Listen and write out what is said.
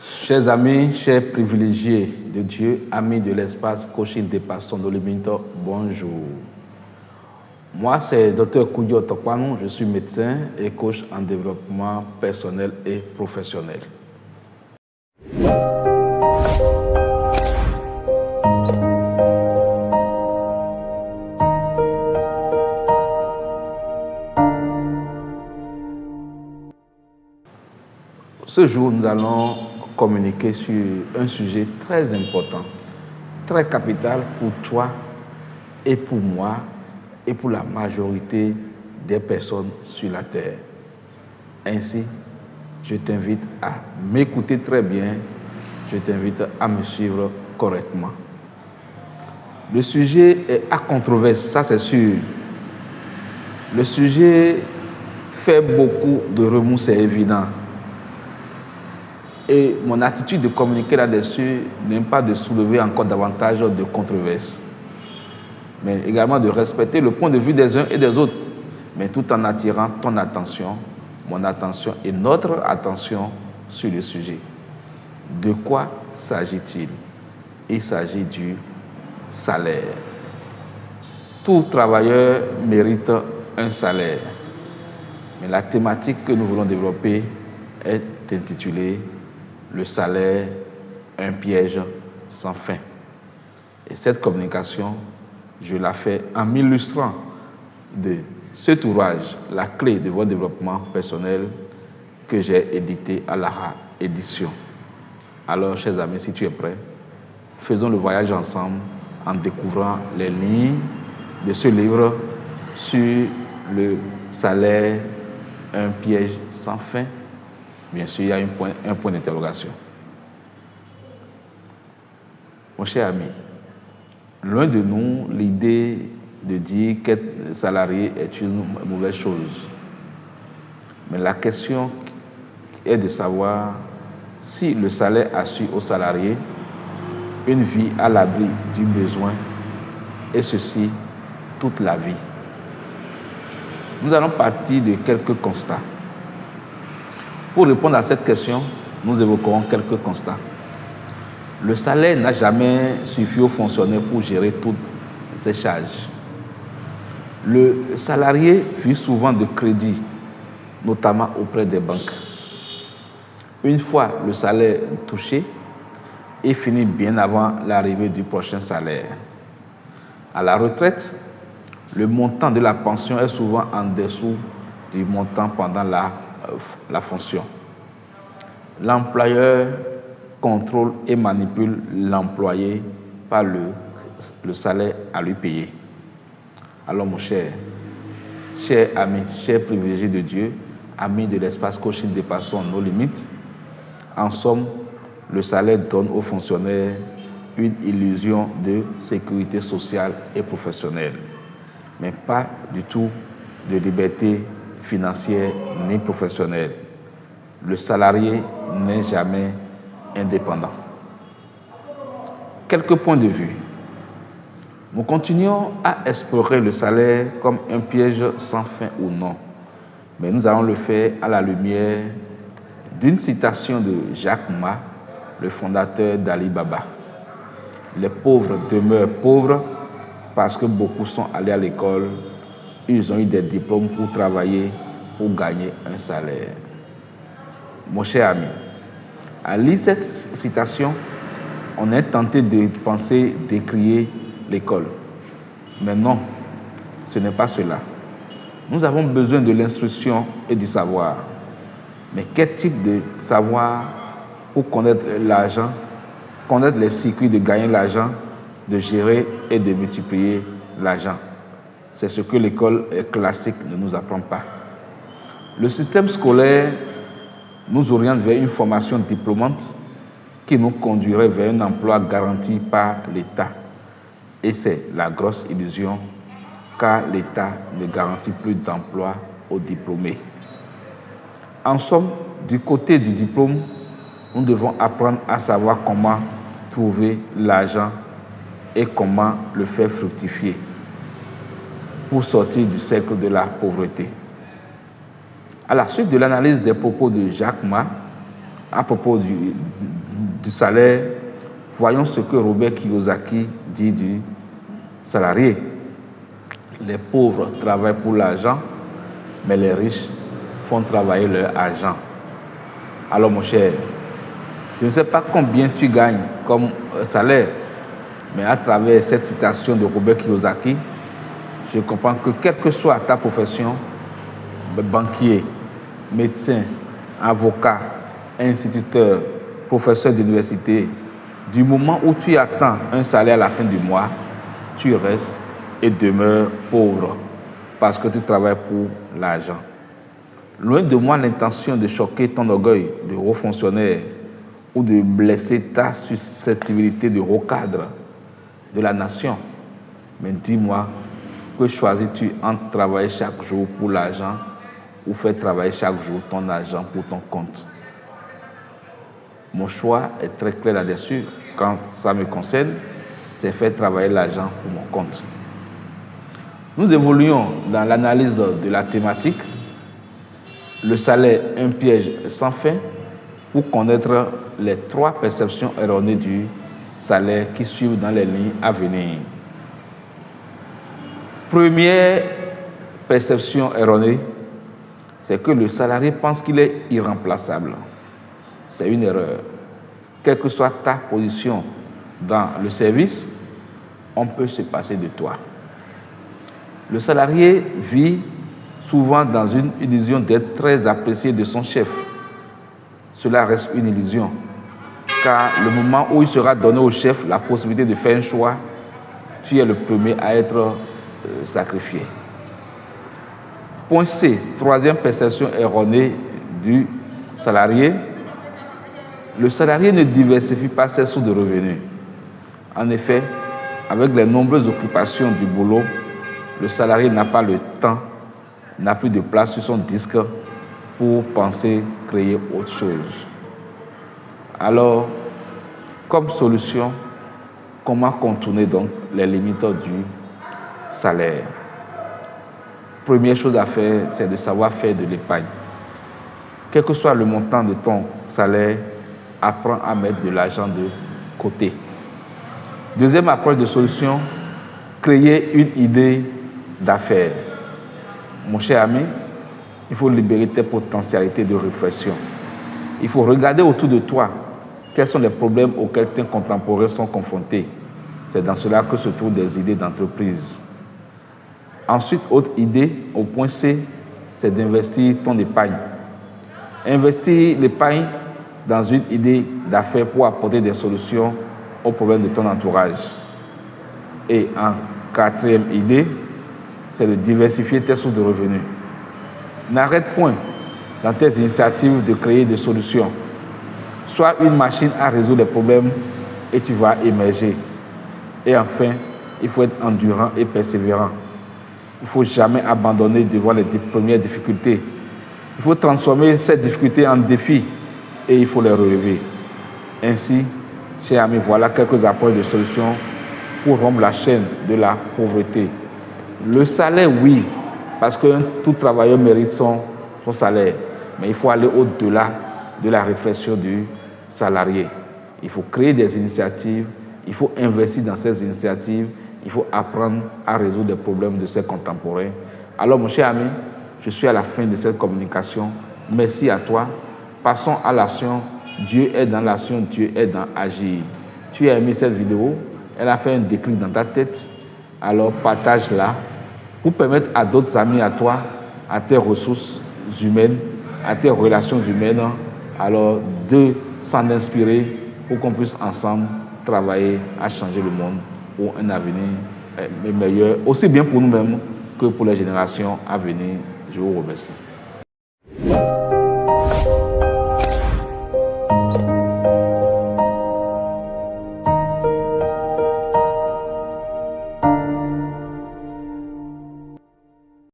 Chers amis, chers privilégiés de Dieu, amis de l'espace coaching des personnes de limites, bonjour. Moi, c'est Dr Koudio Tokwanou, je suis médecin et coach en développement personnel et professionnel. Ce jour, nous allons communiquer sur un sujet très important, très capital pour toi et pour moi et pour la majorité des personnes sur la terre. Ainsi, je t'invite à m'écouter très bien, je t'invite à me suivre correctement. Le sujet est à controverse, ça c'est sûr. Le sujet fait beaucoup de remous, c'est évident. Et mon attitude de communiquer là-dessus n'est pas de soulever encore davantage de controverses, mais également de respecter le point de vue des uns et des autres, mais tout en attirant ton attention, mon attention et notre attention sur le sujet. De quoi s'agit-il? Il s'agit du salaire. Tout travailleur mérite un salaire, mais la thématique que nous voulons développer est intitulée « Le salaire, un piège sans fin ». Et cette communication, je la fais en m'illustrant de cet ouvrage, La clé de votre développement personnel, que j'ai édité à Lara Édition. Alors, chers amis, si tu es prêt, faisons le voyage ensemble en découvrant les lignes de ce livre sur le salaire, un piège sans fin. Bien sûr, il y a un point d'interrogation. Mon cher ami, loin de nous l'idée de dire qu'être salarié est une mauvaise chose. Mais la question est de savoir si le salaire assure aux salariés une vie à l'abri du besoin, et ceci toute la vie. Nous allons partir de quelques constats. Pour répondre à cette question, nous évoquerons quelques constats. Le salaire n'a jamais suffi aux fonctionnaires pour gérer toutes ces charges. Le salarié vit souvent de crédit, notamment auprès des banques. Une fois le salaire touché, il finit bien avant l'arrivée du prochain salaire. À la retraite, le montant de la pension est souvent en dessous du montant pendant la fonction. L'employeur contrôle et manipule l'employé par le salaire à lui payer. Alors mon cher ami, cher privilégié de Dieu, ami de l'espace coaching dépassant nos limites, en somme, le salaire donne aux fonctionnaires une illusion de sécurité sociale et professionnelle, mais pas du tout de liberté financière ni professionnelle. Le salarié n'est jamais indépendant. Quelques points de vue. Nous continuons à explorer le salaire comme un piège sans fin ou non, mais nous allons le faire à la lumière d'une citation de Jack Ma, le fondateur d'Alibaba. Les pauvres demeurent pauvres parce que beaucoup sont allés à l'école, ils ont eu des diplômes pour travailler, pour gagner un salaire. Mon cher ami, à lire cette citation, on est tenté de penser décrier l'école. Mais non, ce n'est pas cela. Nous avons besoin de l'instruction et du savoir. Mais quel type de savoir pour connaître l'argent, connaître les circuits de gagner l'argent, de gérer et de multiplier l'argent? C'est ce que l'école classique ne nous apprend pas. Le système scolaire nous oriente vers une formation diplômante qui nous conduirait vers un emploi garanti par l'État. Et c'est la grosse illusion, car l'État ne garantit plus d'emploi aux diplômés. En somme, du côté du diplôme, nous devons apprendre à savoir comment trouver l'argent et comment le faire fructifier pour sortir du cercle de la pauvreté. À la suite de l'analyse des propos de Jack Ma, à propos du salaire, voyons ce que Robert Kiyosaki dit du salarié. Les pauvres travaillent pour l'argent, mais les riches font travailler leur argent. Alors mon cher, je ne sais pas combien tu gagnes comme salaire, mais à travers cette citation de Robert Kiyosaki, je comprends que quelle que soit ta profession, banquier, médecin, avocat, instituteur, professeur d'université, du moment où tu attends un salaire à la fin du mois, tu restes et demeures pauvre parce que tu travailles pour l'argent. Loin de moi l'intention de choquer ton orgueil de haut fonctionnaire ou de blesser ta susceptibilité de haut cadre de la nation. Mais dis-moi, que choisis-tu entre travailler chaque jour pour l'argent ou faire travailler chaque jour ton argent pour ton compte? Mon choix est très clair là-dessus. Quand ça me concerne, c'est faire travailler l'argent pour mon compte. Nous évoluons dans l'analyse de la thématique, le salaire, un piège sans fin, pour connaître les 3 perceptions erronées du salaire qui suivent dans les lignes à venir. Première perception erronée, c'est que le salarié pense qu'il est irremplaçable. C'est une erreur. Quelle que soit ta position dans le service, on peut se passer de toi. Le salarié vit souvent dans une illusion d'être très apprécié de son chef. Cela reste une illusion, car le moment où il sera donné au chef la possibilité de faire un choix, tu es le premier à être sacrifié. Point C, 3e perception erronée du salarié. Le salarié ne diversifie pas ses sources de revenus. En effet, avec les nombreuses occupations du boulot, le salarié n'a pas le temps, n'a plus de place sur son disque pour penser créer autre chose. Alors, comme solution, comment contourner donc les limites du salaire? Première chose à faire, c'est de savoir faire de l'épargne. Quel que soit le montant de ton salaire, apprends à mettre de l'argent de côté. Deuxième approche de solution, créer une idée d'affaires. Mon cher ami, il faut libérer tes potentialités de réflexion. Il faut regarder autour de toi quels sont les problèmes auxquels tes contemporains sont confrontés. C'est dans cela que se trouvent des idées d'entreprise. Ensuite, autre idée, au point C, c'est d'investir ton épargne. Investir l'épargne dans une idée d'affaires pour apporter des solutions aux problèmes de ton entourage. Et en 4e idée, c'est de diversifier tes sources de revenus. N'arrête point dans tes initiatives de créer des solutions. Sois une machine à résoudre les problèmes et tu vas émerger. Et enfin, il faut être endurant et persévérant. Il ne faut jamais abandonner devant les premières difficultés. Il faut transformer ces difficultés en défis et il faut les relever. Ainsi, chers amis, voilà quelques approches de solutions pour rompre la chaîne de la pauvreté. Le salaire, oui, parce que tout travailleur mérite son salaire, mais il faut aller au-delà de la réflexion du salarié. Il faut créer des initiatives, il faut investir dans ces initiatives, il faut apprendre à résoudre les problèmes de ses contemporains. Alors, mon cher ami, je suis à la fin de cette communication. Merci à toi. Passons à l'action. Dieu est dans l'action, Dieu est dans agir. Tu as aimé cette vidéo, elle a fait un déclic dans ta tête, alors partage-la pour permettre à d'autres amis à toi, à tes ressources humaines, à tes relations humaines, alors de s'en inspirer pour qu'on puisse ensemble travailler à changer le monde pour un avenir meilleur, aussi bien pour nous-mêmes que pour les générations à venir. Je vous remercie.